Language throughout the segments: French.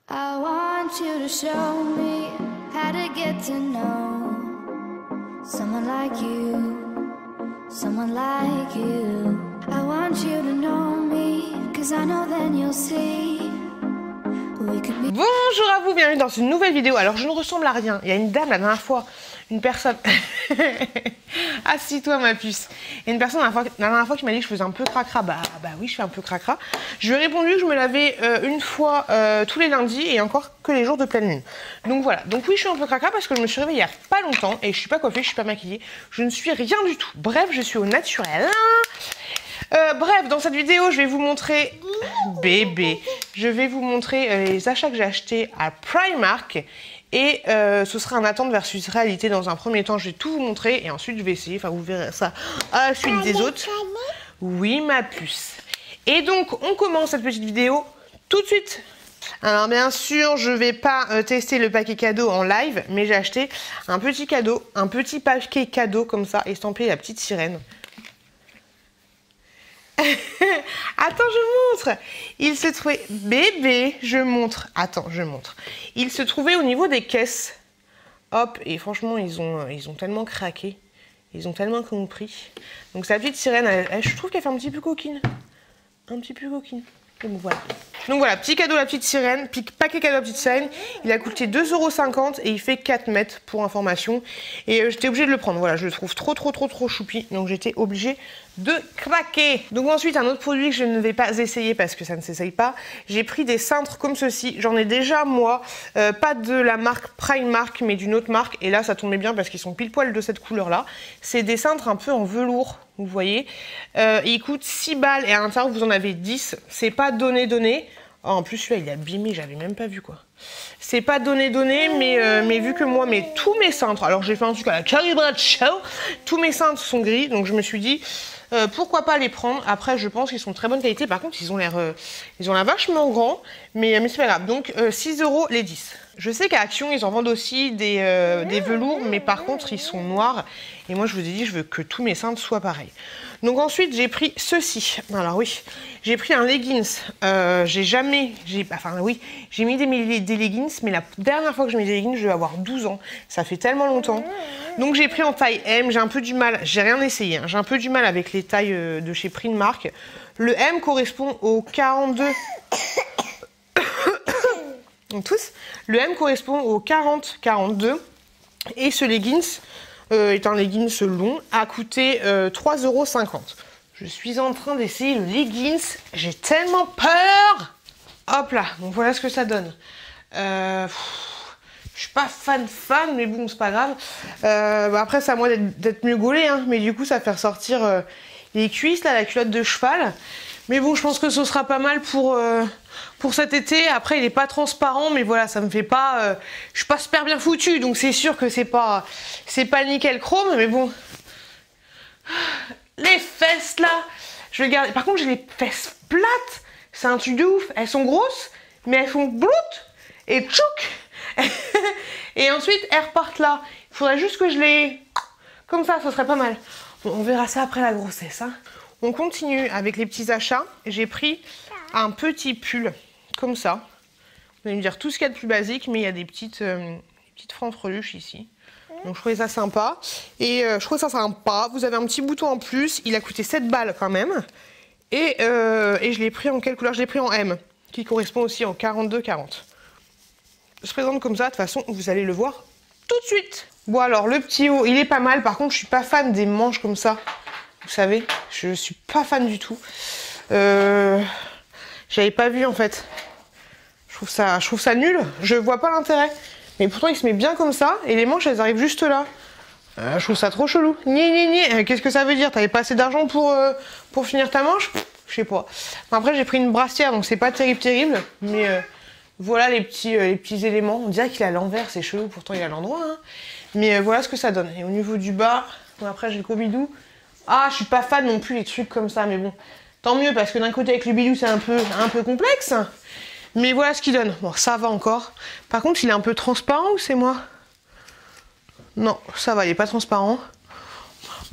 I want you to show me how to get to know someone like you, someone like you. I want you to know me, 'cause I know then you'll see we could be. Bonjour à vous, bienvenue dans une nouvelle vidéo. Alors je ne ressemble à rien. Il y a une dame la dernière fois, une personne. Assis-toi ma puce. Il y a une personne la dernière fois qui m'a dit que je faisais un peu cracra. Bah oui, je fais un peu cracra. Je lui ai répondu que je me lavais une fois tous les lundis et encore que les jours de pleine lune. Donc voilà. Donc oui, je suis un peu cracra parce que je me suis réveillée il n'y a pas longtemps et je suis pas coiffée, je suis pas maquillée. Je ne suis rien du tout. Bref, je suis au naturel. Bref, dans cette vidéo, je vais vous montrer bébé. Je vais vous montrer les achats que j'ai achetés à Primark. Et ce sera un attente versus réalité. Dans un premier temps, je vais tout vous montrer et ensuite je vais essayer, enfin vous verrez ça à la suite des autres. Oui, ma puce. Et donc, on commence cette petite vidéo tout de suite. Alors bien sûr, je vais pas tester le paquet cadeau en live, mais j'ai acheté un petit cadeau, un petit paquet cadeau comme ça, estampillé la petite sirène. Attends, je montre. Il se trouvait bébé, je montre. Attends, je montre. Il se trouvait au niveau des caisses. Hop, et franchement, ils ont tellement craqué. Ils ont tellement compris. Donc sa petite sirène, je trouve qu'elle fait un petit peu coquine. Un petit peu coquine. Donc voilà. Donc voilà, petit cadeau la petite sirène, paquet cadeau la petite sirène. Il a coûté 2,50 € et il fait 4 mètres pour information. Et j'étais obligée de le prendre. Voilà, je le trouve trop choupi. Donc j'étais obligée de craquer. Donc ensuite, un autre produit que je ne vais pas essayer parce que ça ne s'essaye pas. J'ai pris des cintres comme ceci. J'en ai déjà moi, pas de la marque Primark mais d'une autre marque. Et là, ça tombait bien parce qu'ils sont pile poil de cette couleur-là. C'est des cintres un peu en velours. Vous voyez, il coûte 6 balles et à l'intérieur vous en avez 10. C'est pas donné. Oh, en plus celui-là il est abîmé, j'avais même pas vu quoi. C'est pas donné, mais vu que moi tous mes cintres, alors j'ai fait un truc à la Carrie Bradshaw, tous mes cintres sont gris, donc je me suis dit pourquoi pas les prendre. Après je pense qu'ils sont de très bonne qualité, par contre ils ont l'air vachement grands, mais c'est pas grave. Donc 6 € les 10. Je sais qu'à Action ils en vendent aussi des velours, mais par contre ils sont noirs. Et moi je vous ai dit je veux que tous mes cintres soient pareils. Donc ensuite j'ai pris ceci. Alors oui, j'ai pris un leggings. J'ai mis des leggings, mais la dernière fois que j'ai mis des leggings, je vais avoir 12 ans. Ça fait tellement longtemps. Donc j'ai pris en taille M. J'ai un peu du mal, j'ai rien essayé. Hein. J'ai un peu du mal avec les tailles de chez Primark. Le M correspond au 42. Donc tous. Le M correspond au 40-42. Et ce leggings est un leggings long, a coûté 3,50 €. Je suis en train d'essayer le leggings. J'ai tellement peur. Hop là, donc voilà ce que ça donne. Je suis pas fan, mais bon, c'est pas grave. Après, c'est à moi d'être mieux gaulé, hein, mais du coup, ça fait ressortir les cuisses, là, la culotte de cheval. Mais bon, je pense que ce sera pas mal pour cet été. Après, il est pas transparent, mais voilà, ça me fait pas... je suis pas super bien foutue, donc c'est sûr que c'est pas nickel chrome, mais bon. Les fesses, là, je vais garder. Par contre, j'ai les fesses plates. C'est un truc de ouf. Elles sont grosses, mais elles font blout et tchouk. Et ensuite, elles repartent là. Il faudrait juste que je les... Comme ça serait pas mal. Bon, on verra ça après la grossesse, hein. On continue avec les petits achats. J'ai pris un petit pull comme ça. Vous allez me dire tout ce qu'il y a de plus basique, mais il y a des petites fanfreluches ici. Donc je trouvais ça sympa. Et je trouve ça sympa. Vous avez un petit bouton en plus. Il a coûté 7 balles quand même. Et je l'ai pris en quelle couleur? Je l'ai pris en M, qui correspond aussi en 42-40. Je se présente comme ça. De toute façon, vous allez le voir tout de suite. Bon alors, le petit haut, il est pas mal. Par contre, je suis pas fan des manches comme ça. Vous savez, je suis pas fan du tout. J'avais pas vu en fait. Je trouve ça nul. Je vois pas l'intérêt. Mais pourtant, il se met bien comme ça. Et les manches, elles arrivent juste là. Je trouve ça trop chelou. Qu'est-ce que ça veut dire? T'avais pas assez d'argent pour finir ta manche? Je sais pas. Après, j'ai pris une brassière, donc c'est pas terrible. Mais voilà les petits éléments. On dirait qu'il est à l'envers, c'est chelou. Pourtant, il est à l'endroit. Hein. Mais voilà ce que ça donne. Et au niveau du bas, bon, après, j'ai le gros bidou. Ah, je suis pas fan non plus les trucs comme ça, mais bon. Tant mieux, parce que d'un côté, avec le bidou, c'est un peu complexe. Mais voilà ce qu'il donne. Bon, ça va encore. Par contre, il est un peu transparent ou c'est moi? Non, ça va, il est pas transparent.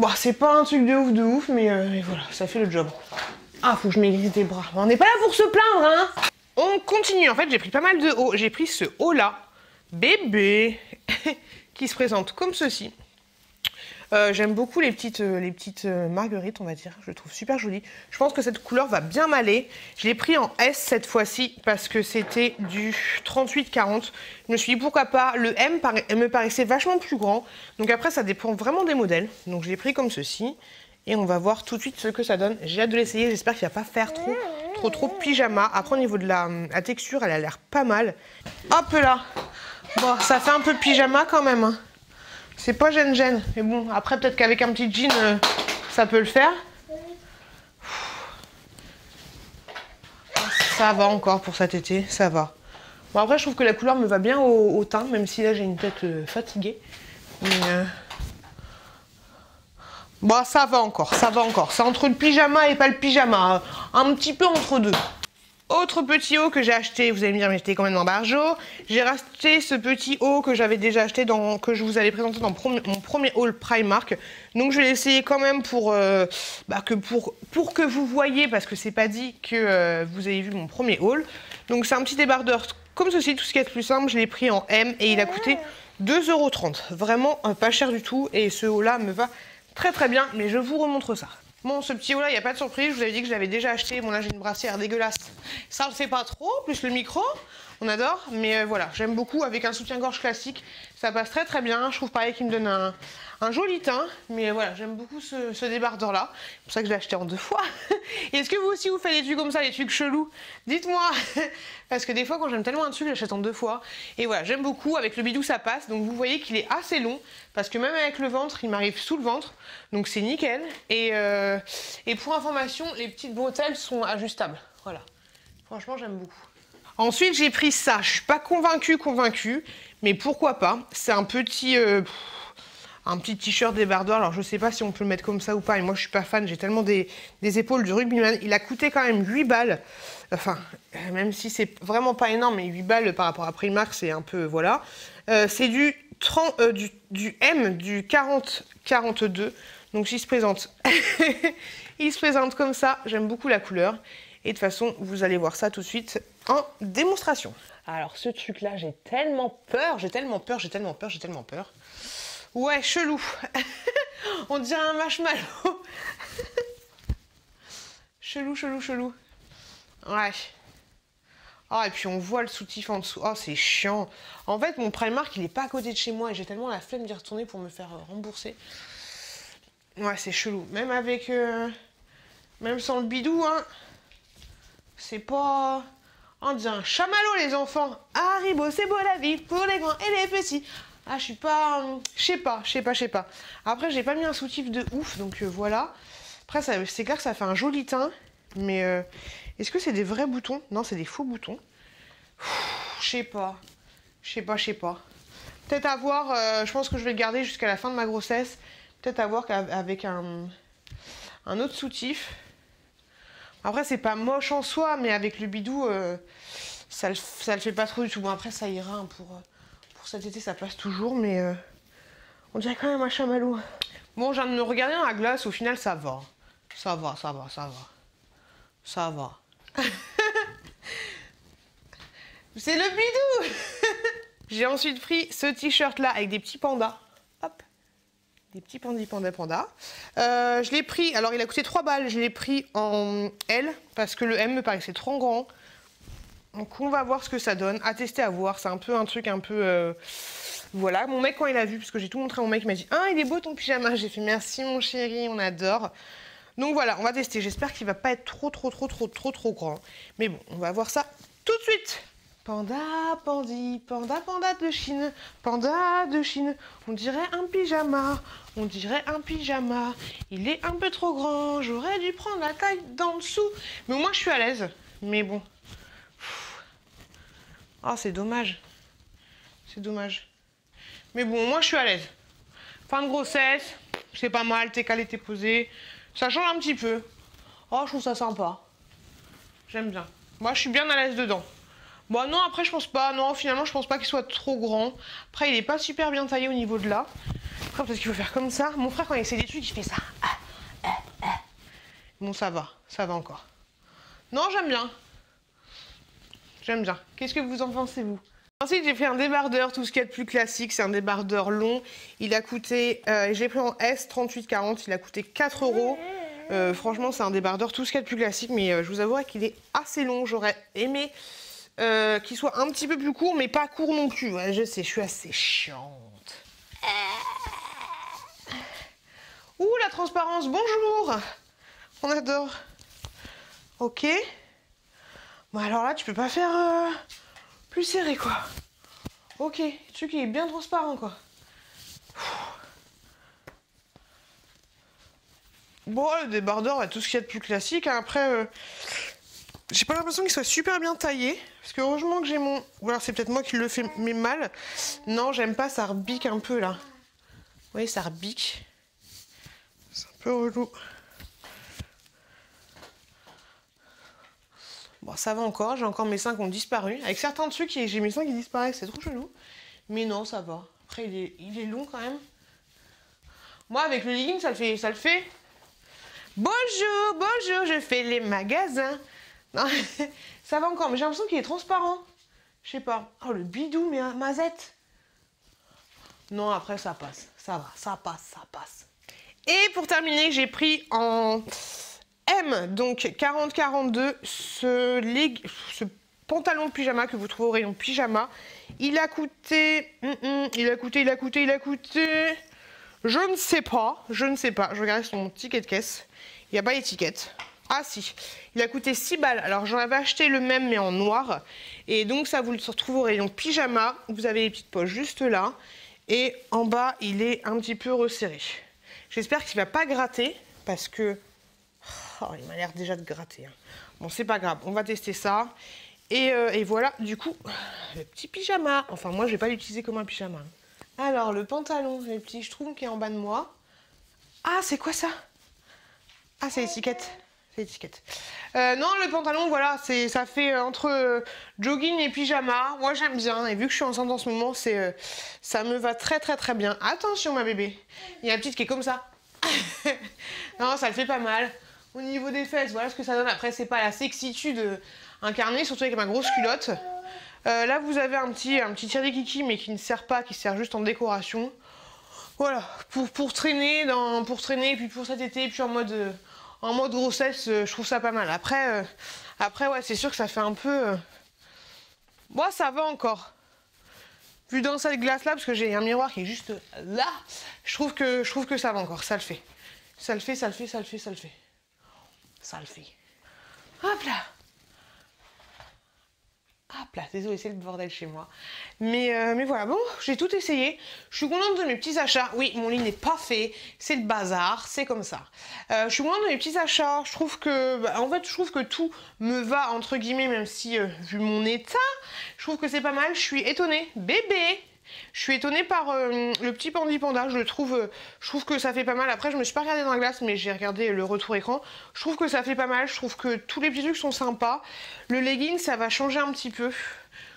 Bon, c'est pas un truc de ouf, mais voilà, ça fait le job. Ah, faut que je m'aiguise des bras. On n'est pas là pour se plaindre, hein. On continue. En fait, j'ai pris pas mal de hauts. J'ai pris ce haut-là, bébé, qui se présente comme ceci. J'aime beaucoup les petites marguerites, on va dire. Je le trouve super joli. Je pense que cette couleur va bien m'aller. Je l'ai pris en S cette fois-ci parce que c'était du 38-40. Je me suis dit pourquoi pas. Le M me paraissait vachement plus grand. Donc après, ça dépend vraiment des modèles. Donc je l'ai pris comme ceci. Et on va voir tout de suite ce que ça donne. J'ai hâte de l'essayer. J'espère qu'il ne va pas faire trop pyjama. Après, au niveau de la texture, elle a l'air pas mal. Hop là. Bon, ça fait un peu pyjama quand même, hein. C'est pas gêne. Mais bon, après, peut-être qu'avec un petit jean, ça peut le faire. Ça va encore pour cet été, ça va. Bon, après, je trouve que la couleur me va bien au teint, même si là, j'ai une tête fatiguée. Mais bon, ça va encore. C'est entre le pyjama et pas le pyjama. Un petit peu entre deux. Autre petit haut que j'ai acheté, vous allez me dire mais j'étais quand même dans Barjo. J'ai racheté ce petit haut que j'avais déjà acheté, que je vous avais présenté dans mon premier haul Primark. Donc je vais l'essayer quand même pour que vous voyez, parce que c'est pas dit que vous avez vu mon premier haul. Donc c'est un petit débardeur comme ceci, tout ce qui est plus simple. Je l'ai pris en M et il a coûté 2,30 €. Vraiment pas cher du tout et ce haut là me va très bien, mais je vous remontre ça. Bon, ce petit haut là, il n'y a pas de surprise, je vous avais dit que je l'avais déjà acheté. Bon là j'ai une brassière dégueulasse, ça on le fait pas trop, plus le micro, on adore. Mais voilà, j'aime beaucoup, avec un soutien-gorge classique, ça passe très bien. Je trouve pareil qu'il me donne un joli teint, mais voilà, j'aime beaucoup ce débardeur là. C'est pour ça que je l'ai acheté en 2 fois. Et est-ce que vous aussi vous faites des trucs comme ça, des trucs chelous? Dites-moi. Parce que des fois quand j'aime tellement un truc, je l'achète en 2 fois. Et voilà, j'aime beaucoup, avec le bidou ça passe. Donc vous voyez qu'il est assez long, parce que même avec le ventre, il m'arrive sous le ventre. Donc c'est nickel. Et pour information, les petites bretelles sont ajustables. Voilà, franchement j'aime beaucoup. Ensuite j'ai pris ça, je suis pas convaincue, mais pourquoi pas. C'est un petit t-shirt débardeur. Alors je sais pas si on peut le mettre comme ça ou pas, et moi je suis pas fan, j'ai tellement des épaules du rugbyman. Il a coûté quand même 8 balles. Enfin, même si c'est vraiment pas énorme, mais 8 balles par rapport à Primark, c'est un peu, voilà. C'est du M, du 40-42. Donc il se présente il se présente comme ça. J'aime beaucoup la couleur. Et de toute façon, vous allez voir ça tout de suite en démonstration. Alors ce truc-là, j'ai tellement peur. Ouais, chelou. On dirait un marshmallow. Chelou. Ouais. Oh, et puis on voit le soutif en dessous. Oh, c'est chiant. En fait, mon Primark, il est pas à côté de chez moi et j'ai tellement la flemme d'y retourner pour me faire rembourser. Ouais, c'est chelou. Même avec... même sans le bidou, hein. C'est pas... On dit un chamallow, les enfants. Haribo, c'est beau la vie pour les grands et les petits. Ah, je suis pas... Je sais pas. Après, j'ai pas mis un soutif de ouf, donc voilà. Après, c'est clair que ça fait un joli teint. Mais est-ce que c'est des vrais boutons? Non, c'est des faux boutons. Je sais pas. Peut-être à voir... je pense que je vais le garder jusqu'à la fin de ma grossesse. Peut-être à voir qu'avec un autre soutif. Après, c'est pas moche en soi, mais avec le bidou, ça le fait pas trop du tout. Bon, après, ça ira, hein, pour cet été, ça passe toujours, mais on dirait quand même un chamallow. Bon, je viens de me regarder dans la glace, au final, ça va. Ça va. C'est le bidou. J'ai ensuite pris ce t-shirt-là avec des petits pandas. Hop. Des petits pandas. Je l'ai pris, alors il a coûté 3 balles, je l'ai pris en L parce que le M me paraissait trop grand. Donc on va voir ce que ça donne, à tester, à voir. C'est un truc un peu... Voilà, mon mec quand il a vu, parce que j'ai tout montré à mon mec, il m'a dit « Ah, il est beau ton pyjama !» J'ai fait « Merci mon chéri, on adore !» Donc voilà, on va tester. J'espère qu'il va pas être trop grand. Mais bon, on va voir ça tout de suite. Panda, pandi, panda de Chine, on dirait un pyjama, il est un peu trop grand, j'aurais dû prendre la taille d'en dessous, mais au moins je suis à l'aise, mais bon. Oh, c'est dommage, mais bon, au moins je suis à l'aise. Fin de grossesse, c'est pas mal, t'es calé, t'es posé, ça change un petit peu. Oh, je trouve ça sympa, j'aime bien, moi je suis bien à l'aise dedans. Bon non, après je pense pas, non finalement je pense pas qu'il soit trop grand. Après il est pas super bien taillé au niveau de là. Après peut-être qu'il faut faire comme ça. Mon frère quand il essaie des trucs il fait ça. Bon ça va encore. Non j'aime bien. J'aime bien. Qu'est-ce que vous en pensez, vous? Ensuite, j'ai pris un débardeur, tout ce qu'il y a de plus classique. C'est un débardeur long. Il a coûté, j'ai pris en S 38,40. Il a coûté 4 €. Franchement, c'est un débardeur, tout ce qu'il y a de plus classique. Mais je vous avouerai qu'il est assez long. J'aurais aimé qu'il soit un petit peu plus court, mais pas court non plus. Ouais, je sais, je suis assez chiante. Ouh, la transparence, bonjour. On adore. Ok. Bon, alors là, tu peux pas faire plus serré, quoi. Ok, le truc il est bien transparent, quoi. Bon, le débardeur, ouais, tout ce qu'il y a de plus classique. Hein. Après, j'ai pas l'impression qu'il soit super bien taillé. Parce que heureusement que j'ai mon... Ou alors c'est peut-être moi qui le fais mal. Non, j'aime pas, ça rebique un peu, là. Vous voyez, ça rebique. C'est un peu relou. Bon, ça va encore, j'ai encore mes seins qui ont disparu. Avec certains trucs, j'ai mes seins qui disparaissent, c'est trop chelou. Mais non, ça va. Après, il est long quand même. Moi, avec le legging, ça le fait. Bonjour, bonjour, je fais les magasins. Non, ça va encore, mais j'ai l'impression qu'il est transparent. Je sais pas. Oh, le bidou, mais mazette. Non, après, ça passe. Ça va, ça passe. Et pour terminer, j'ai pris en... M, donc 40-42, ce pantalon de pyjama que vous trouvez au rayon pyjama. Il a coûté... Il a coûté... Je ne sais pas. Je regarde son ticket de caisse. Il n'y a pas l'étiquette. Ah si. Il a coûté 6 balles. Alors j'en avais acheté le même mais en noir. Et donc ça vous le retrouvez au rayon pyjama. Vous avez les petites poches juste là. Et en bas, il est un petit peu resserré. J'espère qu'il ne va pas gratter parce que... Oh, il m'a l'air déjà de gratter. Hein. Bon, c'est pas grave, on va tester ça. Et voilà, du coup, le petit pyjama. Enfin, moi, je vais pas l'utiliser comme un pyjama. Alors, le pantalon, le petit schtroumpf qui est en bas de moi. Ah, c'est quoi ça? Ah, c'est l'étiquette. Non, le pantalon, voilà, ça fait entre jogging et pyjama. Moi, j'aime bien. Et vu que je suis enceinte en ce moment, ça me va très bien. Attention, ma bébé. Il y a la petite qui est comme ça. Non, ça le fait pas mal. Au niveau des fesses, voilà ce que ça donne. Après, c'est pas la sexitude incarnée, surtout avec ma grosse culotte. Là, vous avez un petit tire-des-kiki, mais qui ne sert pas, qui sert juste en décoration. Voilà, pour traîner, et puis pour cet été, et puis en mode grossesse, je trouve ça pas mal. Après, ouais, c'est sûr que ça fait un peu... Bon, ça va encore. Vu dans cette glace-là, parce que j'ai un miroir qui est juste là, je trouve que ça va encore, ça le fait. Ça le fait. Hop là. Désolée, c'est le bordel chez moi. Mais voilà, bon, j'ai tout essayé. Je suis contente de mes petits achats. Oui, mon lit n'est pas fait. C'est le bazar, c'est comme ça. Je suis contente de mes petits achats. Je trouve que, en fait, je trouve que tout me va, entre guillemets, même si, vu mon état, je trouve que c'est pas mal. Je suis étonnée. Bébé! Je suis étonnée par le petit Pandi Panda, je trouve que ça fait pas mal. Après, je me suis pas regardée dans la glace, mais j'ai regardé le retour écran. Je trouve que ça fait pas mal, je trouve que tous les petits trucs sont sympas. Le legging, ça va changer un petit peu.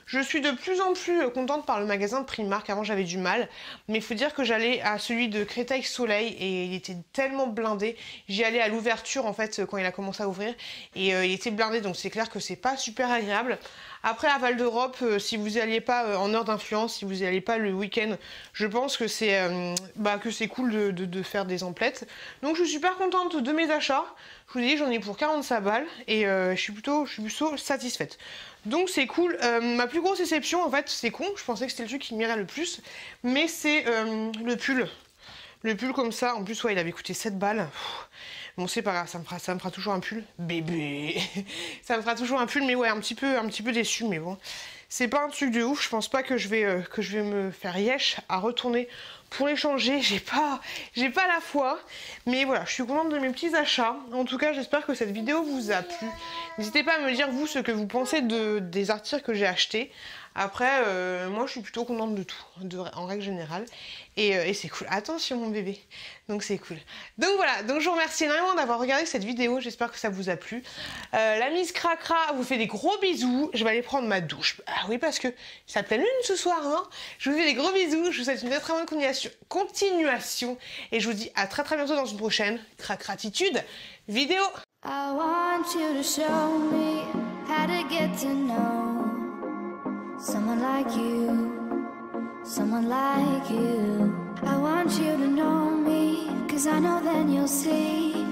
Je suis de plus en plus contente par le magasin de Primark. Avant, j'avais du mal. Mais il faut dire que j'allais à celui de Créteil Soleil et il était tellement blindé. J'y allais à l'ouverture, en fait, quand il a commencé à ouvrir. Et il était blindé, donc c'est clair que c'est pas super agréable. Après, à Val d'Europe, si vous n'y alliez pas en heure d'influence, si vous n'y alliez pas le week-end, je pense que c'est cool de faire des emplettes. Donc, je suis super contente de mes achats. Je vous dis, j'en ai pour 45 balles et je suis plutôt satisfaite. Donc c'est cool. Ma plus grosse déception, en fait, c'est con, je pensais que c'était le truc qui m'irait le plus, mais c'est le pull. Le pull comme ça, en plus, ouais, il avait coûté 7 balles. Bon, c'est pas grave, ça me fera toujours un pull. Bébé. Ça me fera toujours un pull, mais ouais, un petit peu déçu, mais bon. C'est pas un truc de ouf, je pense pas que je vais me faire yesh à retourner pour les changer. J'ai pas la foi. Mais voilà, je suis contente de mes petits achats. En tout cas, j'espère que cette vidéo vous a plu. N'hésitez pas à me dire, vous, ce que vous pensez des articles que j'ai achetés. Après, moi, je suis plutôt contente de tout, en règle générale. Et c'est cool. Attention, mon bébé. Donc, c'est cool. Donc, voilà. Donc, je vous remercie énormément d'avoir regardé cette vidéo. J'espère que ça vous a plu. La Miss Cracra vous fait des gros bisous. Je vais aller prendre ma douche. Ah oui, parce que ça pleine lune ce soir, hein. Je vous fais des gros bisous. Je vous souhaite une très bonne continuation. Et je vous dis à très bientôt dans une prochaine Cracratitude vidéo. I want you to show me how to get to know someone like you, someone like you. I want you to know me, 'cause I know then you'll see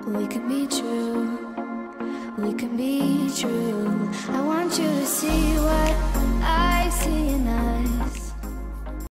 we could be true, we can be true. I want you to see what